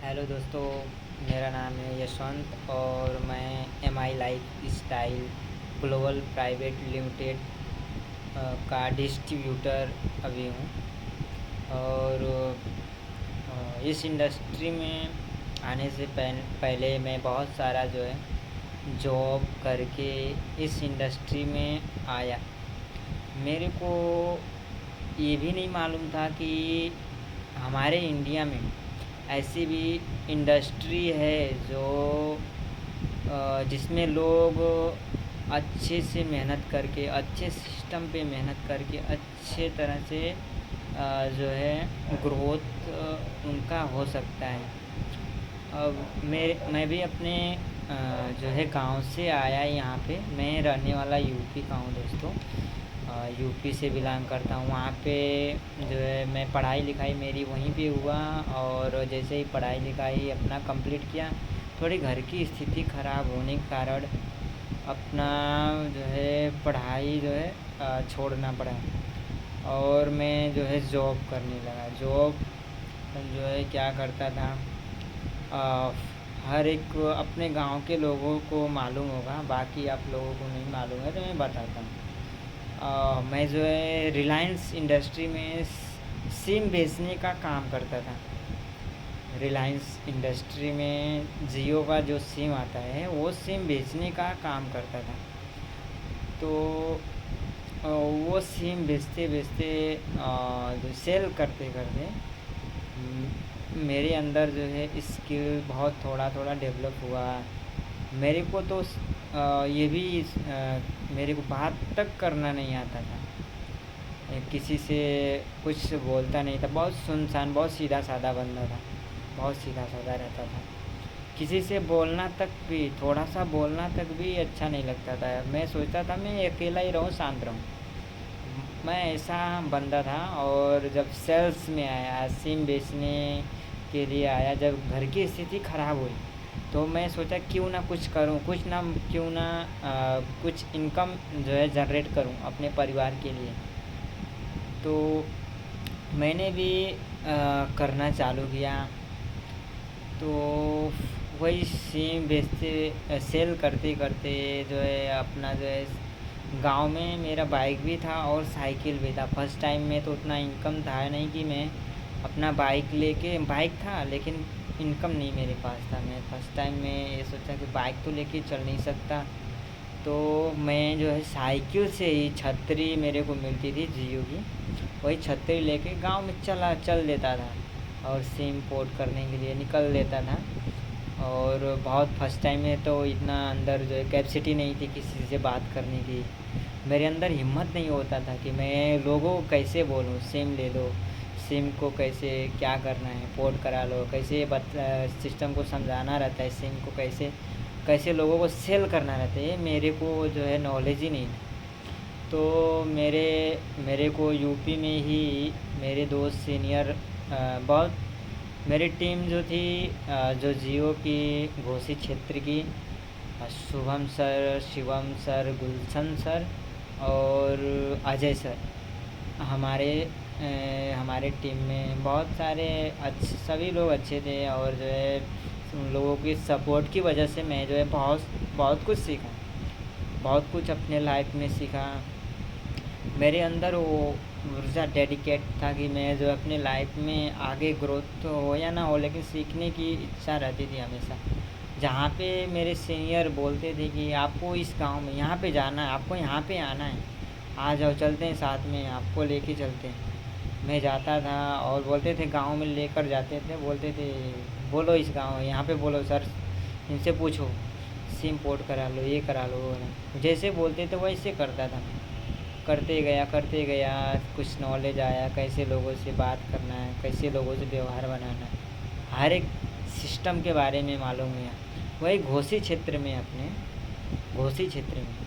Hello दोस्तों, मेरा नाम है यशवंत और मैं MI life style global private limited का डिस्ट्रीब्यूटर अभी हूँ। और इस इंडस्ट्री में आने से पहले मैं बहुत सारा जो है जॉब करके इस इंडस्ट्री में आया। मेरे को ये भी नहीं मालूम था कि हमारे इंडिया में ऐसी भी इंडस्ट्री है जो जिसमें लोग अच्छे से मेहनत करके, अच्छे सिस्टम पे मेहनत करके अच्छे तरह से जो है ग्रोथ उनका हो सकता है। अब मैं भी अपने जो है गांव से आया यहाँ पे। मैं रहने वाला यूपी का हूँ दोस्तों। यूपी से बिलोंग करता हूँ। वहाँ पे जो है मैं पढ़ाई लिखाई मेरी वहीं पे हुआ। और जैसे ही पढ़ाई लिखाई अपना कंप्लीट किया, थोड़ी घर की स्थिति ख़राब होने के कारण अपना जो है पढ़ाई जो है छोड़ना पड़ा। और मैं जो है जॉब करने लगा। जॉब जो है क्या करता था, अ, हर एक अपने गांव के लोगों को मालूम होगा, बाकी आप लोगों को नहीं मालूम है तो मैं बताता हूँ। मैं जो है रिलायंस इंडस्ट्री में सिम बेचने का काम करता था। रिलायंस इंडस्ट्री में जियो का जो सिम आता है वो सिम बेचने का काम करता था। तो वो सिम बेचते बेचते जो सेल करते करते मेरे अंदर जो है स्किल बहुत थोड़ा थोड़ा डेवलप हुआ। मेरे को तो ये भी मेरे को बात तक करना नहीं आता था। किसी से कुछ बोलता नहीं था। बहुत सुनसान, बहुत सीधा साधा बंदा था। बहुत सीधा साधा रहता था। किसी से बोलना तक भी, थोड़ा सा बोलना तक भी अच्छा नहीं लगता था। मैं सोचता था मैं अकेला ही रहूँ, शांत रहूँ। मैं ऐसा बंदा था। और जब सेल्स में आया, सिम बेचने के लिए आया, जब घर की स्थिति ख़राब हुई तो मैं सोचा क्यों ना कुछ करूं, कुछ ना क्यों ना कुछ इनकम जो है जनरेट करूं अपने परिवार के लिए। तो मैंने भी करना चालू किया। तो वही सिम बेचते सेल करते करते जो है अपना जो है गांव में मेरा बाइक भी था और साइकिल भी था। फर्स्ट टाइम में तो उतना इनकम था नहीं कि मैं अपना बाइक लेके, बाइक था लेकिन इनकम नहीं मेरे पास था। मैं फर्स्ट टाइम में ये सोचा कि बाइक तो लेके चल नहीं सकता। तो मैं जो है साइकिल से ही, छतरी मेरे को मिलती थी जियो की, वही छतरी लेके गांव में चल देता था और सिम पोर्ट करने के लिए निकल लेता था। और बहुत फर्स्ट टाइम में तो इतना अंदर जो है कैपेसिटी नहीं थी किसी से बात करने की। मेरे अंदर हिम्मत नहीं होता था कि मैं लोगों को कैसे बोलूँ सिम ले लो, सिम को कैसे क्या करना है, पोर्ट करा लो, कैसे सिस्टम को समझाना रहता है, सिम को कैसे कैसे लोगों को सेल करना रहता है, ये मेरे को जो है नॉलेज ही नहीं। तो मेरे मेरे को यूपी में ही मेरे दोस्त सीनियर बहुत, मेरी टीम जो थी जो जियो की घोसी क्षेत्र की, शुभम सर, शिवम सर, गुलशन सर और अजय सर, हमारे हमारे टीम में बहुत सारे अच्छे, सभी लोग अच्छे थे। और जो है उन लोगों की सपोर्ट की वजह से मैं जो है बहुत बहुत कुछ सीखा, बहुत कुछ अपने लाइफ में सीखा। मेरे अंदर वो ऊर्जा, डेडिकेट था कि मैं जो अपने लाइफ में आगे ग्रोथ तो हो या ना हो, लेकिन सीखने की इच्छा रहती थी हमेशा। जहाँ पे मेरे सीनियर बोलते थे कि आपको इस गांव में यहाँ पे जाना है, आपको यहाँ पे आना है, आ जाओ, चलते हैं साथ में, आपको लेके चलते हैं। मैं जाता था और बोलते थे, गांव में लेकर जाते थे, बोलते थे बोलो इस गांव यहाँ पे बोलो सर, इनसे पूछो, सिम पोर्ट करा लो, ये करा लो। जैसे बोलते थे वैसे करता था। करते गया, कुछ नॉलेज आया, कैसे लोगों से बात करना है, कैसे लोगों से व्यवहार बनाना है, हर एक सिस्टम के बारे में मालूम हुआ। वही घोसी क्षेत्र में, अपने घोसी क्षेत्र में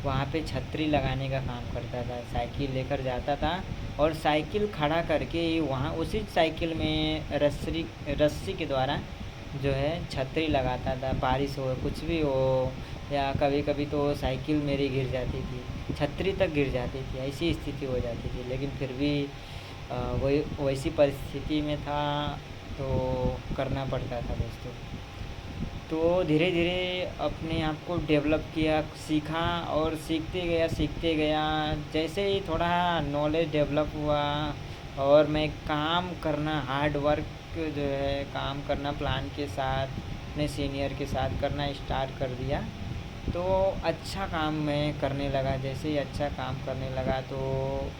वहाँ पे छतरी लगाने का काम करता था। साइकिल लेकर जाता था और साइकिल खड़ा करके वहाँ उसी साइकिल में रस्सी रस्सी के द्वारा जो है छतरी लगाता था। बारिश हो, कुछ भी हो, या कभी कभी तो साइकिल मेरी गिर जाती थी, छतरी तक गिर जाती थी, ऐसी स्थिति हो जाती थी। लेकिन फिर भी वही वैसी परिस्थिति में था तो करना पड़ता था दोस्तों। तो धीरे धीरे अपने आप को डेवलप किया, सीखा और सीखते गया। जैसे ही थोड़ा नॉलेज डेवलप हुआ और मैं काम करना, हार्ड वर्क जो है काम करना प्लान के साथ, अपने सीनियर के साथ करना स्टार्ट कर दिया। तो अच्छा काम मैं करने लगा। जैसे ही अच्छा काम करने लगा तो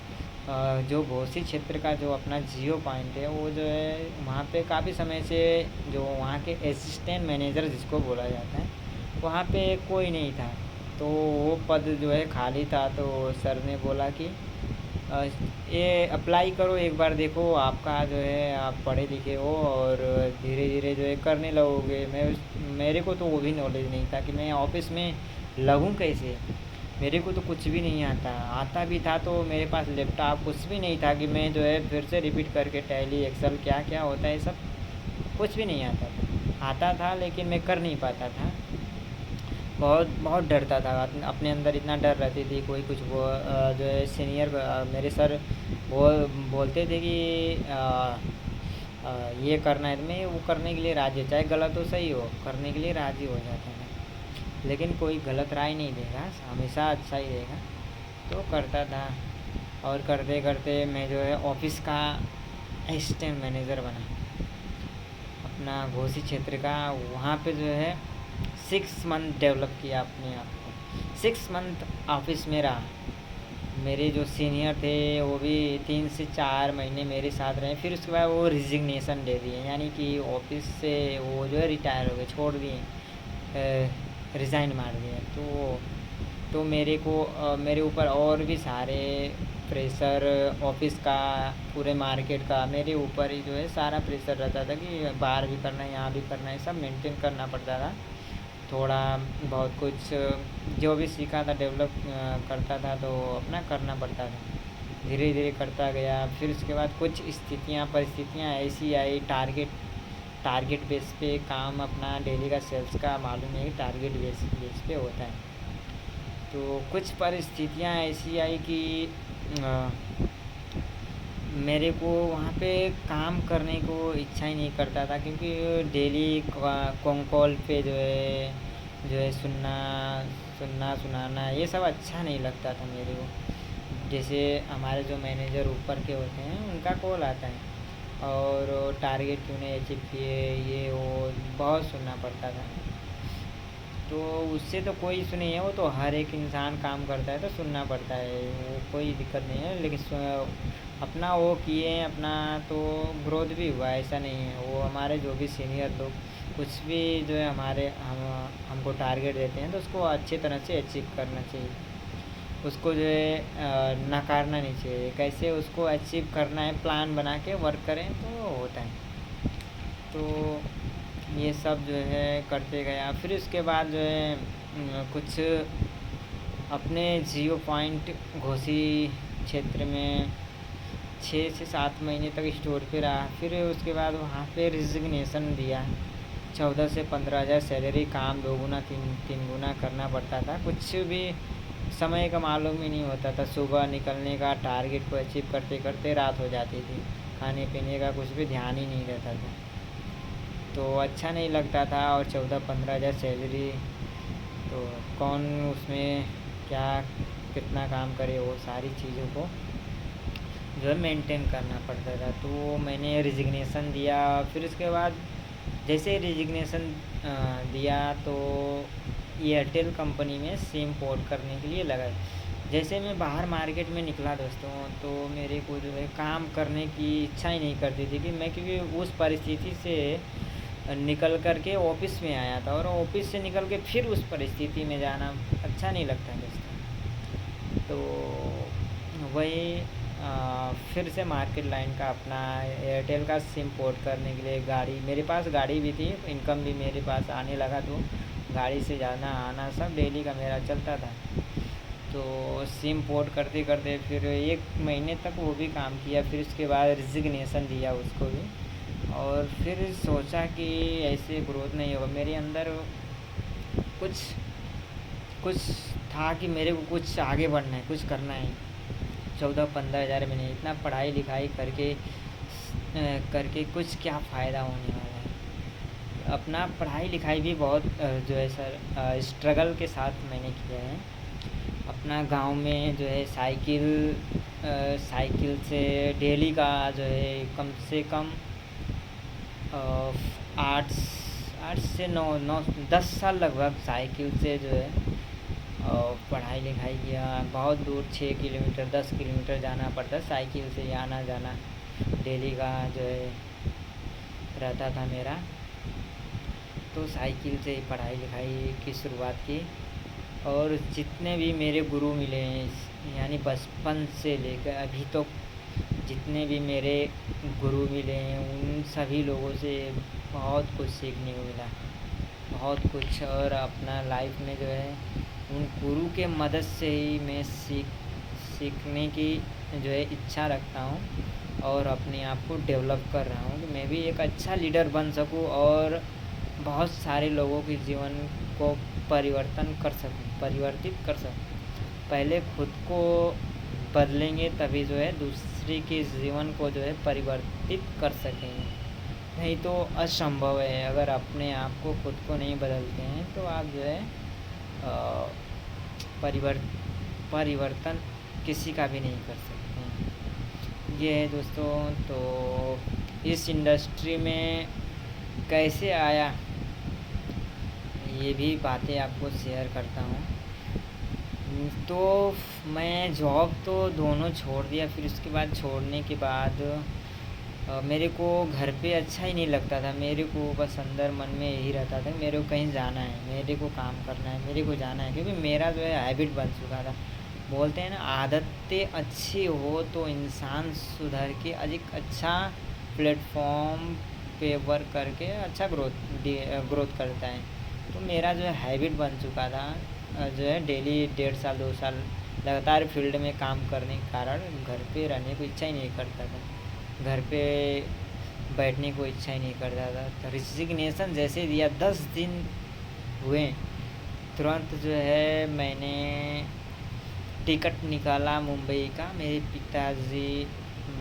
जो घोसी क्षेत्र का जो अपना जियो पॉइंट है, वो जो है वहाँ पे काफ़ी समय से जो वहाँ के असिस्टेंट मैनेजर जिसको बोला जाता है, वहाँ पे कोई नहीं था। तो वो पद जो है खाली था। तो सर ने बोला कि अ, ये अप्लाई करो, एक बार देखो आपका जो है आप पढ़े लिखे हो और धीरे धीरे जो है करने लगोगे। मेरे को तो वो भी नॉलेज नहीं था कि मैं ऑफिस में लगूँ कैसे। मेरे को तो कुछ भी नहीं आता, आता भी था तो मेरे पास लैपटॉप कुछ भी नहीं था कि मैं जो है फिर से रिपीट करके टैली एक्सेल क्या क्या होता है सब कुछ भी नहीं आता था। आता था लेकिन मैं कर नहीं पाता था। बहुत बहुत डरता था। अपने अंदर इतना डर रहती थी। कोई कुछ वो जो है सीनियर मेरे सर बोलते थे कि ये करना है, तो मैं वो करने के लिए राज़ी, चाहे गलत हो सही हो, करने के लिए राज़ी हो जाता था। लेकिन कोई गलत राय नहीं देगा, हमेशा अच्छा ही देगा। तो करता था और करते करते मैं जो है ऑफिस का असिस्टेंट मैनेजर बना अपना घोसी क्षेत्र का। वहाँ पे जो है 6 मंथ डेवलप किया अपने आप को। 6 मंथ ऑफिस में रहा। मेरे जो सीनियर थे वो भी 3 से 4 महीने मेरे साथ रहे। फिर उसके बाद वो रिजिग्नेशन दे दिए, यानी कि ऑफिस से वो जो है रिटायर हो गए, छोड़ दिए, रिज़ाइन मार दिया। तो मेरे ऊपर और भी सारे प्रेशर, ऑफिस का, पूरे मार्केट का मेरे ऊपर ही जो है सारा प्रेशर रहता था कि बाहर भी करना है, यहाँ भी करना है, सब मेंटेन करना पड़ता था। थोड़ा बहुत कुछ जो भी सीखा था डेवलप करता था तो अपना करना पड़ता था। धीरे धीरे करता गया। फिर उसके बाद कुछ परिस्थितियाँ ऐसी आई, टारगेट बेस पे काम, अपना डेली का सेल्स का मालूम है कि टारगेट बेस पे होता है। तो कुछ परिस्थितियाँ ऐसी आई कि अ, मेरे को वहाँ पे काम करने को इच्छा ही नहीं करता था, क्योंकि डेली कॉल पे जो है सुनाना ये सब अच्छा नहीं लगता था मेरे को। जैसे हमारे जो मैनेजर ऊपर के होते हैं उनका कॉल आता है और टारगेट क्यों नहीं अचीव किए, ये वो बहुत सुनना पड़ता था। तो उससे तो कोई इशू नहीं है, वो तो हर एक इंसान काम करता है तो सुनना पड़ता है, वो कोई दिक्कत नहीं है। लेकिन अपना वो किए अपना, तो ग्रोथ भी हुआ, ऐसा नहीं है। वो हमारे जो भी सीनियर लोग कुछ भी जो है हमको टारगेट देते हैं तो उसको अच्छी तरह से अचीव करना चाहिए। उसको जो है नकारना नहीं चाहिए। कैसे उसको अचीव करना है, प्लान बना के वर्क करें तो होता है। तो ये सब जो है करते गया। फिर उसके बाद जो है कुछ अपने जियो पॉइंट घोसी क्षेत्र में 6 से 7 महीने तक स्टोर पे रहा। फिर उसके बाद वहाँ पे रिजिग्नेशन दिया। 14 से 15 हज़ार सैलरी, काम 2 गुना 3 गुना करना पड़ता था। कुछ भी समय का मालूम ही नहीं होता था। सुबह निकलने का, टारगेट को अचीव करते करते रात हो जाती थी। खाने पीने का कुछ भी ध्यान ही नहीं रहता था। तो अच्छा नहीं लगता था। और 14-15 हज़ार सैलरी, तो कौन उसमें क्या कितना काम करे, वो सारी चीज़ों को जो है मेंटेन करना पड़ता था। तो मैंने रिजिग्नेशन दिया। फिर उसके बाद जैसे रिजिग्नेशन दिया तो एयरटेल कंपनी में सिम पोर्ट करने के लिए लगा। जैसे मैं बाहर मार्केट में निकला दोस्तों, तो मेरे को जो है काम करने की इच्छा ही नहीं करती थी कि मैं, क्योंकि उस परिस्थिति से निकल कर के ऑफिस में आया था और ऑफिस से निकल के फिर उस परिस्थिति में जाना अच्छा नहीं लगता दोस्तों। तो वही फिर से मार्केट लाइन का अपना एयरटेल का सिम पोर्ट करने के लिए गाड़ी, मेरे पास गाड़ी भी थी, इनकम भी मेरे पास आने लगा, तो गाड़ी से जाना आना सब डेली का मेरा चलता था। तो सिम पोर्ट करते करते फिर 1 महीने तक वो भी काम किया। फिर उसके बाद रिजिग्नेशन दिया उसको भी। और फिर सोचा कि ऐसे ग्रोथ नहीं होगा। मेरे अंदर कुछ कुछ था कि मेरे को कुछ आगे बढ़ना है, कुछ करना है। 14-15 हज़ार में नहीं, इतना पढ़ाई लिखाई करके कुछ क्या फ़ायदा होने वाला है। अपना पढ़ाई लिखाई भी बहुत जो है सर स्ट्रगल के साथ मैंने किया है। अपना गांव में जो है साइकिल से डेली का जो है कम से कम 8 8 से 9 10 साल लगभग साइकिल से जो है पढ़ाई लिखाई किया। बहुत दूर 6 किलोमीटर 10 किलोमीटर जाना पड़ता, साइकिल से आना जाना डेली का जो है रहता था मेरा। तो साइकिल से पढ़ाई लिखाई की शुरुआत की। और जितने भी मेरे गुरु मिले हैं यानी बचपन से लेकर अभी तो जितने भी मेरे गुरु मिले हैं उन सभी लोगों से बहुत कुछ सीखने को मिला, बहुत कुछ। और अपना लाइफ में जो है उन गुरु के मदद से ही मैं सीखने की जो है इच्छा रखता हूँ और अपने आप को डेवलप कर रहा हूँ कि मैं भी एक अच्छा लीडर बन सकूँ और बहुत सारे लोगों के जीवन को परिवर्तित कर सकूँ। पहले खुद को बदलेंगे तभी जो है दूसरे के जीवन को जो है परिवर्तित कर सकेंगे, नहीं तो असंभव है। अगर अपने आप को खुद को नहीं बदलते हैं तो आप जो है परिवर्तन किसी का भी नहीं कर सकते हैं। ये है दोस्तों। तो इस इंडस्ट्री में कैसे आया ये भी बातें आपको शेयर करता हूँ। तो मैं जॉब तो दोनों छोड़ दिया, फिर उसके बाद छोड़ने के बाद मेरे को घर पे अच्छा ही नहीं लगता था। मेरे को बस अंदर मन में यही रहता था मेरे को कहीं जाना है, मेरे को काम करना है, मेरे को जाना है, क्योंकि मेरा जो है हैबिट बन चुका था। बोलते हैं ना, आदतें अच्छी हो तो इंसान सुधर के अधिक अच्छा प्लेटफॉर्म पे वर्क करके अच्छा ग्रोथ करता है। तो मेरा जो है हैबिट बन चुका था जो है डेली 1.5 साल 2 साल लगातार फील्ड में काम करने के कारण घर पे रहने को इच्छा ही नहीं करता था, घर पे बैठने को इच्छा ही नहीं करता था। तो रिजिग्नेशन जैसे दिया 10 दिन हुए तुरंत जो है मैंने टिकट निकाला मुंबई का। मेरे पिताजी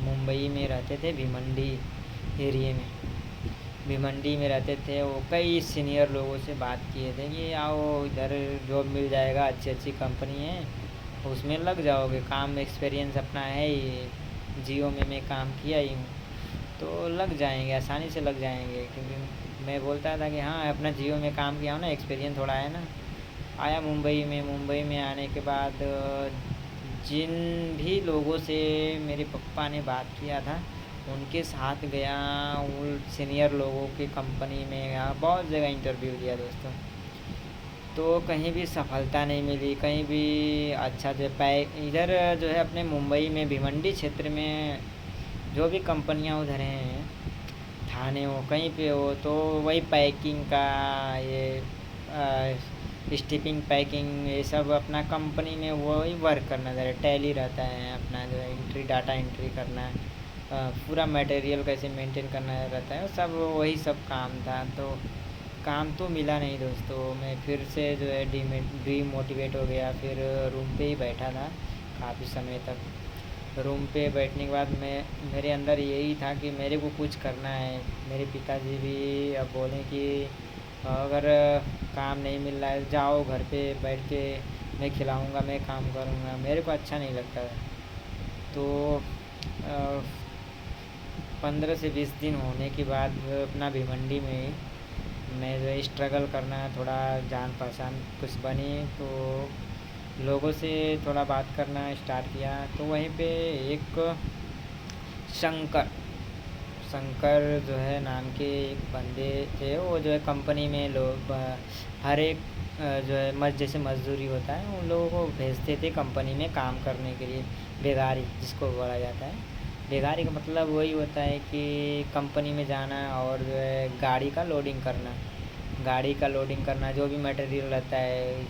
मुंबई में रहते थे, भिवंडी एरिए में, भिवंडी में रहते थे। वो कई सीनियर लोगों से बात किए थे कि आओ इधर जॉब मिल जाएगा, अच्छी अच्छी कंपनी है, उसमें लग जाओगे, काम एक्सपीरियंस अपना है ही, जियो में मैं काम किया ही हूँ तो लग जाएंगे, आसानी से लग जाएंगे। क्योंकि मैं बोलता था कि हाँ अपना जियो में काम किया हूँ ना, एक्सपीरियंस थोड़ा है ना। आया मुंबई में आने के बाद जिन भी लोगों से मेरे पापा ने बात किया था उनके साथ गया, उन सीनियर लोगों की कंपनी में गया, बहुत जगह इंटरव्यू दिया दोस्तों। तो कहीं भी सफलता नहीं मिली, कहीं भी अच्छा जो इधर जो है अपने मुंबई में भिवंडी क्षेत्र में जो भी कंपनियां उधर हैं, थाने हो कहीं पे हो, तो वही पैकिंग का ये स्टिपिंग पैकिंग ये सब अपना कंपनी में वही वर्क करना था। टैली रहता है अपना जो है डाटा एंट्री करना, पूरा मटेरियल कैसे मेंटेन करना रहता है, सब वही सब काम था। तो काम तो मिला नहीं दोस्तों। मैं फिर से जो है डीमोटिवेट हो गया, फिर रूम पे ही बैठा था काफ़ी समय तक। रूम पे बैठने के बाद मेरे अंदर यही था कि मेरे को कुछ करना है। मेरे पिताजी भी अब बोले कि अगर काम नहीं मिल रहा है जाओ घर पे बैठ के मैं खिलाऊंगा, मैं काम करूंगा। मेरे को अच्छा नहीं लगता है। तो 15 से 20 दिन होने के बाद अपना भिवंडी में मैं जो है स्ट्रगल करना, थोड़ा जान पहचान कुछ बनी तो लोगों से थोड़ा बात करना स्टार्ट किया। तो वहीं पे एक शंकर जो है नाम के एक बंदे थे, वो जो है कंपनी में लोग हर एक जो है जैसे मजदूरी होता है उन लोगों को भेजते थे कंपनी में काम करने के लिए, बेगारी जिसको बोला जाता है। बेगारी का मतलब वही होता है कि कंपनी में जाना और जो है गाड़ी का लोडिंग करना, जो भी मटेरियल रहता है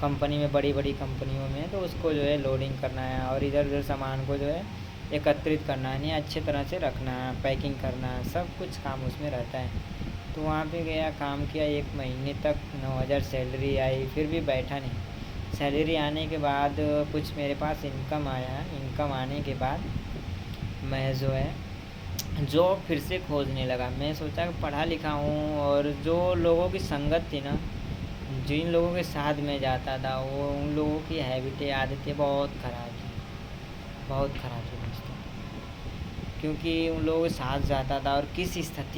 कंपनी में, बड़ी बड़ी कंपनियों में, तो उसको जो है लोडिंग करना है और इधर उधर सामान को जो है एकत्रित करना है, नहीं अच्छे तरह से रखना, पैकिंग करना, सब कुछ काम उसमें रहता है। तो वहाँ पे गया, काम किया 1 महीने तक, 9,000 सैलरी आई, फिर भी बैठा नहीं। सैलरी आने के बाद कुछ मेरे पास इनकम आया, इनकम आने के बाद मैं जो है जॉब फिर से खोजने लगा। मैं सोचा कि पढ़ा लिखा हूँ, और जो लोगों की संगत थी ना, जिन लोगों के साथ मैं जाता था, वो उन लोगों की हैबिटें, आदतें बहुत ख़राब थी, बहुत ख़राब थी दोस्तों। क्योंकि उन लोगों के साथ जाता था और किस स्थिति